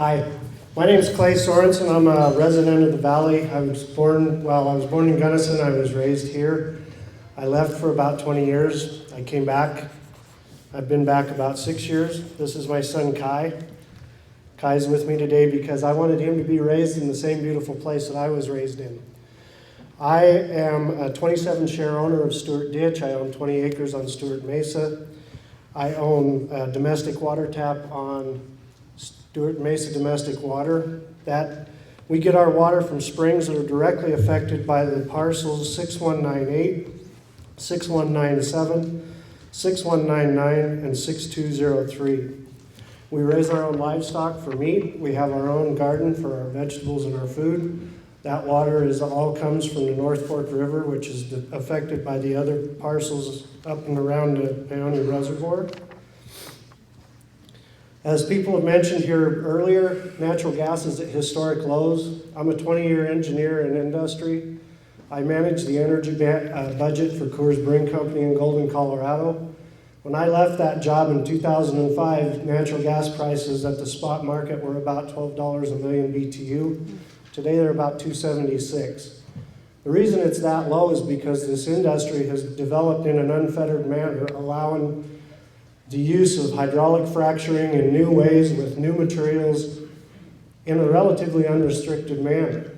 Hi, my name is Clay Sorensen. I'm a resident of the Valley. I was born in Gunnison. I was raised here. I left for about 20 years. I came back. I've been back about 6 years. This is my son, Kai. Kai's with me today because I wanted him to be raised in the same beautiful place that I was raised in. I am a 27 share owner of Stewart Ditch. I own 20 acres on Stewart Mesa. I own a domestic water tap on Stewart Mesa Domestic Water. That we get our water from springs that are directly affected by the parcels 6198, 6197, 6199, and 6203. We raise our own livestock for meat. We have our own garden for our vegetables and our food. That water all comes from the North Fork River, which is affected by the other parcels up and around the Paonia Reservoir. As people have mentioned here earlier, natural gas is at historic lows. I'm a 20-year engineer in industry. I manage the energy budget for Coors Brewing Company in Golden, Colorado. When I left that job in 2005, natural gas prices at the spot market were about $12 a million BTU. Today they're about $2.76. The reason it's that low is because this industry has developed in an unfettered manner, allowing the use of hydraulic fracturing in new ways with new materials in a relatively unrestricted manner.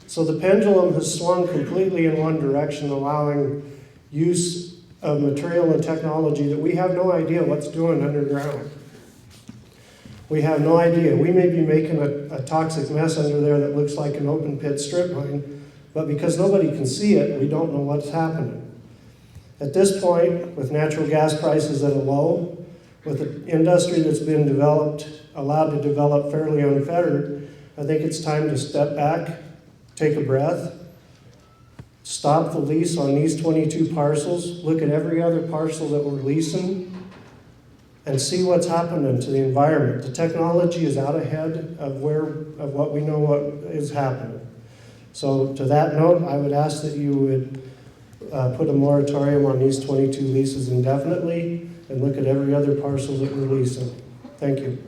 So the pendulum has swung completely in one direction, allowing use of material and technology that we have no idea what's doing underground. We have no idea. We may be making a toxic mess under there that looks like an open pit strip mine, but because nobody can see it, we don't know what's happening. At this point, with natural gas prices at a low, with an industry that's been allowed to develop fairly unfettered, I think it's time to step back, take a breath, stop the lease on these 22 parcels, look at every other parcel that we're leasing, and see what's happening to the environment. The technology is out ahead of what we know what is happening. So to that note, I would ask that you would put a moratorium on these 22 leases indefinitely and look at every other parcel that we're leasing. Thank you.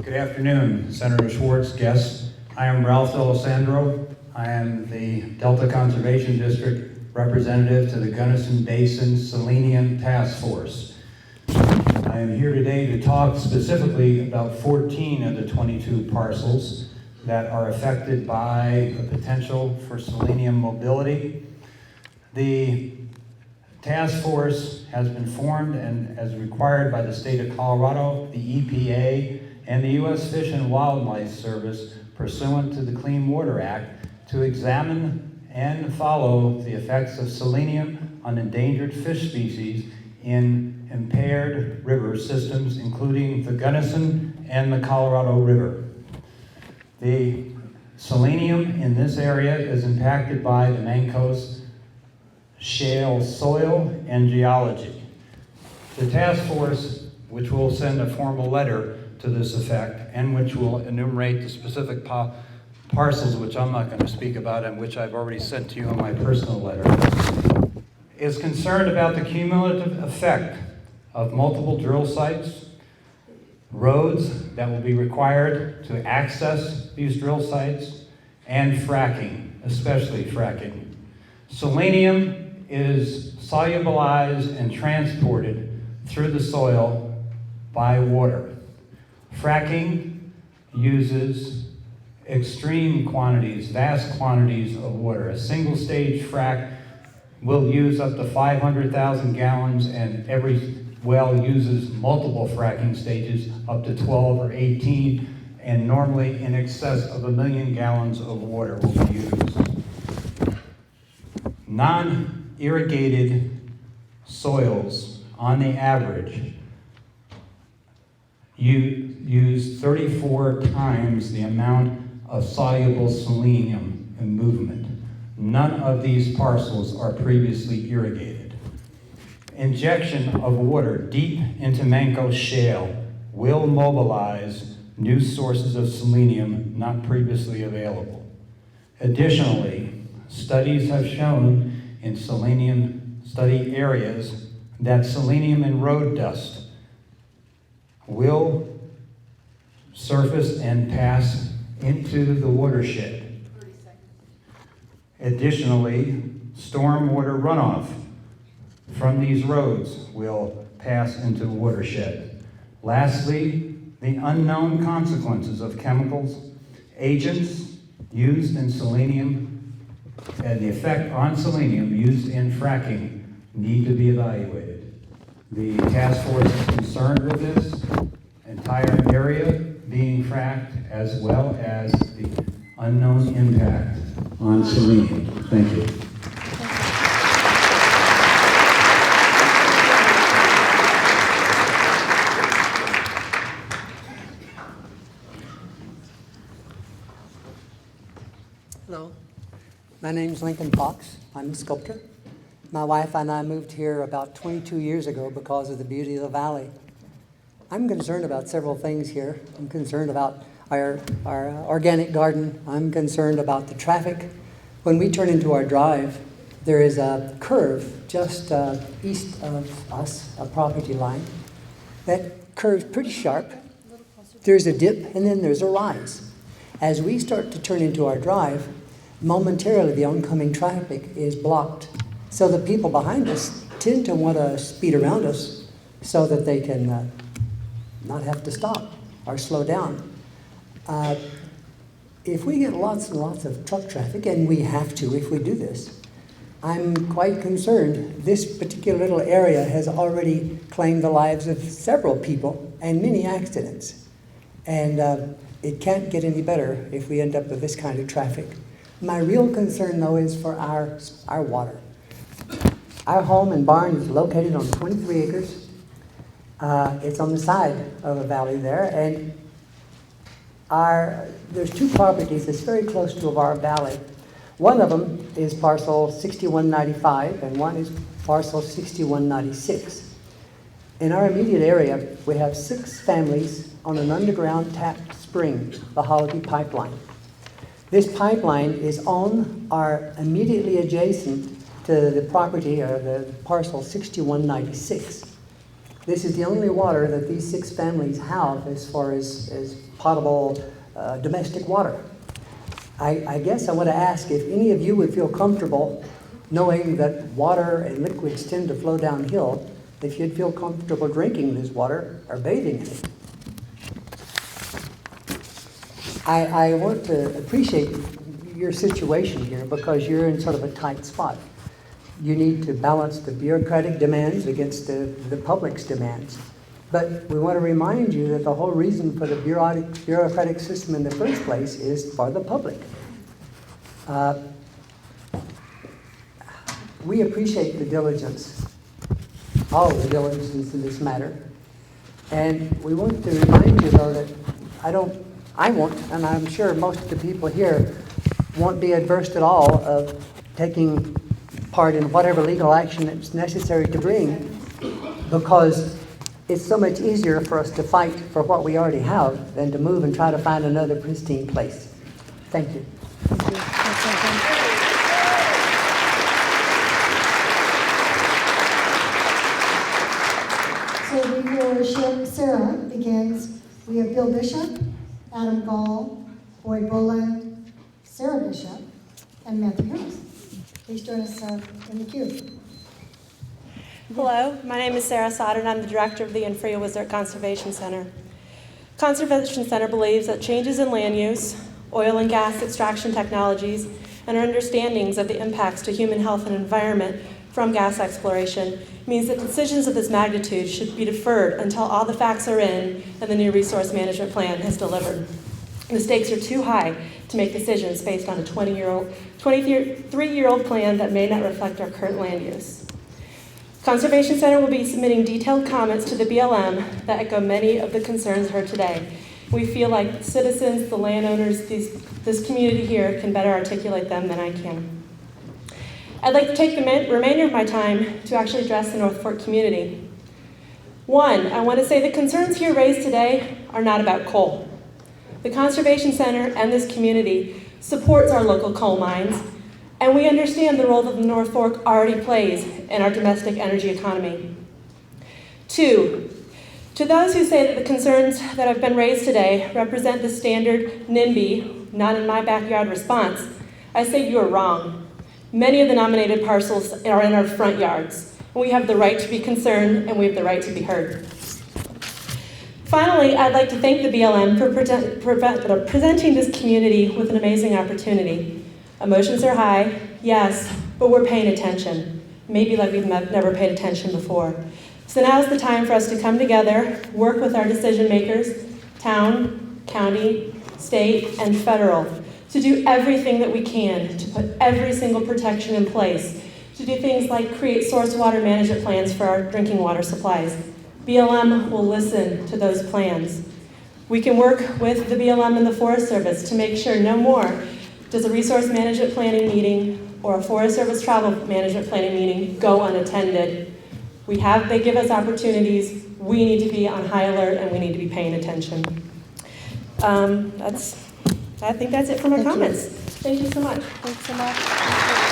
Good afternoon, Senator Schwartz, guests. I am Ralph D'Alessandro. I am the Delta Conservation District representative to the Gunnison Basin Selenium Task Force. I am here today to talk specifically about 14 of the 22 parcels that are affected by the potential for selenium mobility. The task force has been formed and as required by the state of Colorado, the EPA, and the U.S. Fish and Wildlife Service pursuant to the Clean Water Act to examine and follow the effects of selenium on endangered fish species in impaired river systems, including the Gunnison and the Colorado River. The selenium in this area is impacted by the Mancos shale soil and geology. The task force, which will send a formal letter to this effect, and which will enumerate the specific parcels, which I'm not going to speak about and which I've already sent to you in my personal letter, is concerned about the cumulative effect of multiple drill sites, roads that will be required to access these drill sites, and fracking, especially fracking. Selenium is solubilized and transported through the soil by water. Fracking uses extreme quantities, vast quantities of water. A single stage frac will use up to 500,000 gallons, and every well uses multiple fracking stages, up to 12 or 18, and normally in excess of 1 million gallons of water will be used. Non-irrigated soils, on the average, you use 34 times the amount of soluble selenium in movement. None of these parcels are previously irrigated. Injection of water deep into Mancos shale will mobilize new sources of selenium not previously available. Additionally, studies have shown in selenium study areas that selenium in road dust will surface and pass into the watershed. Additionally, stormwater runoff from these roads will pass into the watershed. Lastly, the unknown consequences of chemicals, agents used in selenium, and the effect on selenium used in fracking need to be evaluated. The task force is concerned with this entire area being fracked, as well as the unknown impact on selenium. Thank you. Hello, my name's Lincoln Fox. I'm a sculptor. My wife and I moved here about 22 years ago because of the beauty of the valley. I'm concerned about several things here. I'm concerned about our organic garden. I'm concerned about the traffic. When we turn into our drive, there is a curve just east of us, a property line. That curve's pretty sharp. There's a dip and then there's a rise. As we start to turn into our drive, momentarily the oncoming traffic is blocked. So the people behind us tend to want to speed around us so that they can not have to stop or slow down. If we get lots and lots of truck traffic, and we have to if we do this, I'm quite concerned. This particular little area has already claimed the lives of several people and many accidents. And it can't get any better if we end up with this kind of traffic. My real concern, though, is for our water. Our home and barn is located on 23 acres. It's on the side of a valley there, and there's two properties that's very close to our valley. One of them is parcel 6195, and one is parcel 6196. In our immediate area, we have 6 families on an underground tapped spring, the Holiday Pipeline. This pipeline is on or immediately adjacent to the property or the parcel 6196. This is the only water that these 6 families have as far as potable domestic water. I guess I want to ask if any of you would feel comfortable knowing that water and liquids tend to flow downhill, if you'd feel comfortable drinking this water or bathing in it. I want to appreciate your situation here because you're in sort of a tight spot. You need to balance the bureaucratic demands against the public's demands. But we want to remind you that the whole reason for the bureaucratic system in the first place is for the public. We appreciate the diligence, all the diligence in this matter. And we want to remind you, though, that I won't, and I'm sure most of the people here won't be adverse at all of taking part in whatever legal action it's necessary to bring, because it's so much easier for us to fight for what we already have than to move and try to find another pristine place. Thank you. So before Sarah begins, we have Bill Bishop, Adam Gall, Boyd Boland, Sarah Bishop, and Matthew Harris. Please join us in the queue. Hello, my name is Sarah Sauter, and I'm the director of the Infria Wizard Conservation Center. Conservation Center believes that changes in land use, oil and gas extraction technologies, and our understandings of the impacts to human health and environment from gas exploration means that decisions of this magnitude should be deferred until all the facts are in and the new resource management plan has delivered. The stakes are too high to make decisions based on a 23-year-old plan that may not reflect our current land use. Conservation Center will be submitting detailed comments to the BLM that echo many of the concerns heard today. We feel like citizens, the landowners, this community here can better articulate them than I can. I'd like to take the remainder of my time to actually address the North Fork community. One, I want to say the concerns here raised today are not about coal. The Conservation Center and this community supports our local coal mines, and we understand the role that the North Fork already plays in our domestic energy economy. Two, to those who say that the concerns that have been raised today represent the standard NIMBY, not in my backyard response, I say you are wrong. Many of the nominated parcels are in our front yards. We have the right to be concerned, and we have the right to be heard. Finally, I'd like to thank the BLM for presenting this community with an amazing opportunity. Emotions are high, yes, but we're paying attention, maybe like we've never paid attention before. So now's the time for us to come together, work with our decision makers, town, county, state, and federal, to do everything that we can to put every single protection in place, to do things like create source water management plans for our drinking water supplies. BLM will listen to those plans. We can work with the BLM and the Forest Service to make sure no more does a resource management planning meeting or a Forest Service travel management planning meeting go unattended. They give us opportunities. We need to be on high alert, and we need to be paying attention. I think that's it for my comments. Thank you so much. Thanks so much.